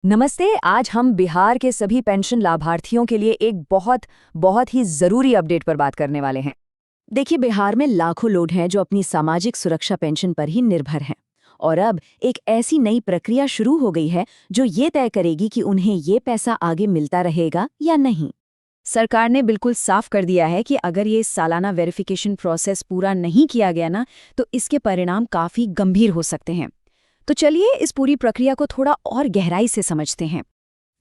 नमस्ते। आज हम बिहार के सभी पेंशन लाभार्थियों के लिए एक बहुत ही जरूरी अपडेट पर बात करने वाले हैं। देखिए, बिहार में लाखों लोग हैं जो अपनी सामाजिक सुरक्षा पेंशन पर ही निर्भर हैं। और अब एक ऐसी नई प्रक्रिया शुरू हो गई है जो ये तय करेगी कि उन्हें ये पैसा आगे मिलता रहेगा या नहीं। सरकार ने बिल्कुल साफ कर दिया है कि अगर ये सालाना वेरिफिकेशन प्रोसेस पूरा नहीं किया गया ना, तो इसके परिणाम काफी गंभीर हो सकते हैं। तो चलिए इस पूरी प्रक्रिया को थोड़ा और गहराई से समझते हैं।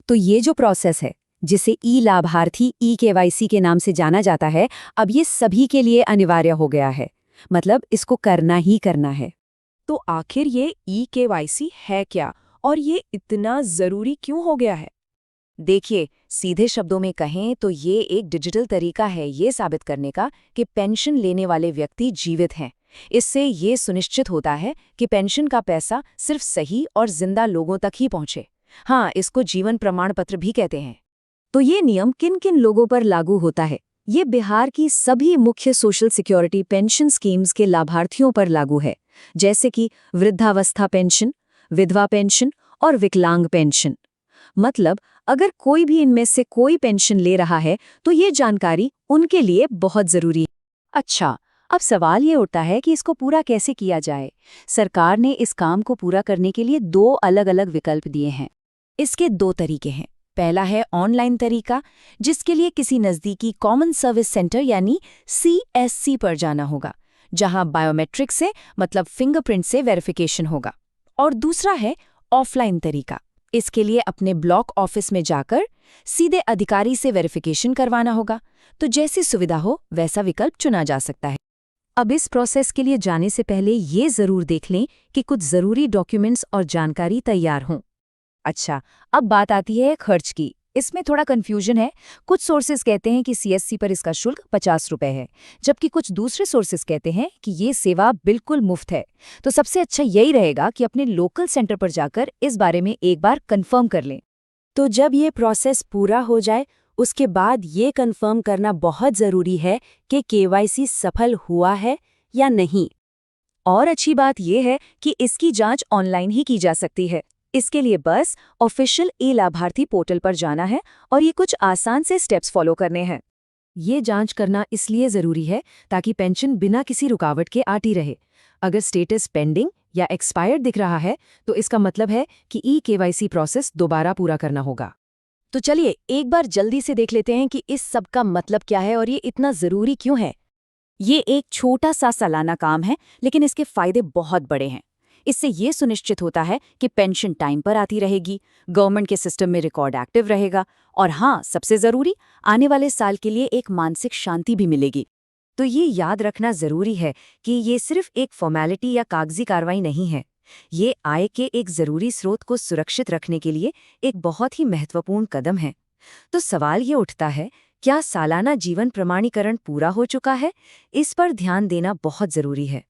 तो ये जो प्रोसेस है, जिसे ई लाभार्थी ई-केवाईसी के नाम से जाना जाता है, अब ये सभी के लिए अनिवार्य हो गया है। मतलब इसको करना ही करना है। तो आखिर ये ई-केवाईसी है क्या और ये इतना जरूरी क्यों हो गया है? देखिए, सीधे शब्दों में कहें तो ये एक डिजिटल तरीका है ये साबित करने का कि पेंशन लेने वाले व्यक्ति जीवित हैं। इससे ये सुनिश्चित होता है कि पेंशन का पैसा सिर्फ सही और जिंदा लोगों तक ही पहुंचे। हाँ, इसको जीवन प्रमाण पत्र भी कहते हैं। तो ये नियम किन किन लोगों पर लागू होता है? ये बिहार की सभी मुख्य सोशल सिक्योरिटी पेंशन स्कीम्स के लाभार्थियों पर लागू है, जैसे कि वृद्धावस्था पेंशन, विधवा पेंशन और विकलांग पेंशन। मतलब अगर कोई भी इनमें से कोई पेंशन ले रहा है तो ये जानकारी उनके लिए बहुत जरूरी है। अच्छा, अब सवाल ये उठता है कि इसको पूरा कैसे किया जाए। सरकार ने इस काम को पूरा करने के लिए दो अलग-अलग विकल्प दिए हैं। इसके दो तरीके हैं। पहला है ऑनलाइन तरीका, जिसके लिए किसी नज़दीकी कॉमन सर्विस सेंटर यानी CSC पर जाना होगा, जहां बायोमेट्रिक से मतलब फिंगरप्रिंट से वेरिफिकेशन होगा। और दूसरा है ऑफलाइन तरीका। इसके लिए अपने ब्लॉक ऑफिस में जाकर सीधे अधिकारी से वेरिफिकेशन करवाना होगा। तो जैसी सुविधा हो वैसा विकल्प चुना जा सकता है। अब इस प्रोसेस के लिए जाने से पहले ये जरूर देख लें कि कुछ जरूरी डॉक्यूमेंट्स और जानकारी तैयार हों। अच्छा, अब बात आती है खर्च की। इसमें थोड़ा कंफ्यूजन है। कुछ सोर्सेज कहते हैं कि CSC पर इसका शुल्क 50 रुपए है, जबकि कुछ दूसरे सोर्सेज कहते हैं कि ये सेवा बिल्कुल मुफ्त है। तो सबसे अच्छा यही रहेगा कि अपने लोकल सेंटर पर जाकर इस बारे में एक बार कंफर्म कर लें। तो जब ये प्रोसेस पूरा हो जाए, उसके बाद ये कंफर्म करना बहुत ज़रूरी है कि KYC सफल हुआ है या नहीं। और अच्छी बात यह है कि इसकी जांच ऑनलाइन ही की जा सकती है। इसके लिए बस ऑफिशियल ई-लाभार्थी पोर्टल पर जाना है और ये कुछ आसान से स्टेप्स फॉलो करने हैं। ये जांच करना इसलिए ज़रूरी है ताकि पेंशन बिना किसी रुकावट के आती रहे। अगर स्टेटस पेंडिंग या एक्सपायर्ड दिख रहा है, तो इसका मतलब है कि ई-KYC प्रोसेस दोबारा पूरा करना होगा। तो चलिए एक बार जल्दी से देख लेते हैं कि इस सब का मतलब क्या है और ये इतना ज़रूरी क्यों है। ये एक छोटा सा सालाना काम है, लेकिन इसके फायदे बहुत बड़े हैं। इससे ये सुनिश्चित होता है कि पेंशन टाइम पर आती रहेगी, गवर्नमेंट के सिस्टम में रिकॉर्ड एक्टिव रहेगा और हाँ, सबसे ज़रूरी, आने वाले साल के लिए एक मानसिक शांति भी मिलेगी। तो ये याद रखना ज़रूरी है कि ये सिर्फ एक फॉर्मेलिटी या कागजी कार्रवाई नहीं है। ये आय के एक ज़रूरी स्रोत को सुरक्षित रखने के लिए एक बहुत ही महत्वपूर्ण कदम है। तो सवाल ये उठता है, क्या सालाना जीवन प्रमाणीकरण पूरा हो चुका है? इस पर ध्यान देना बहुत ज़रूरी है।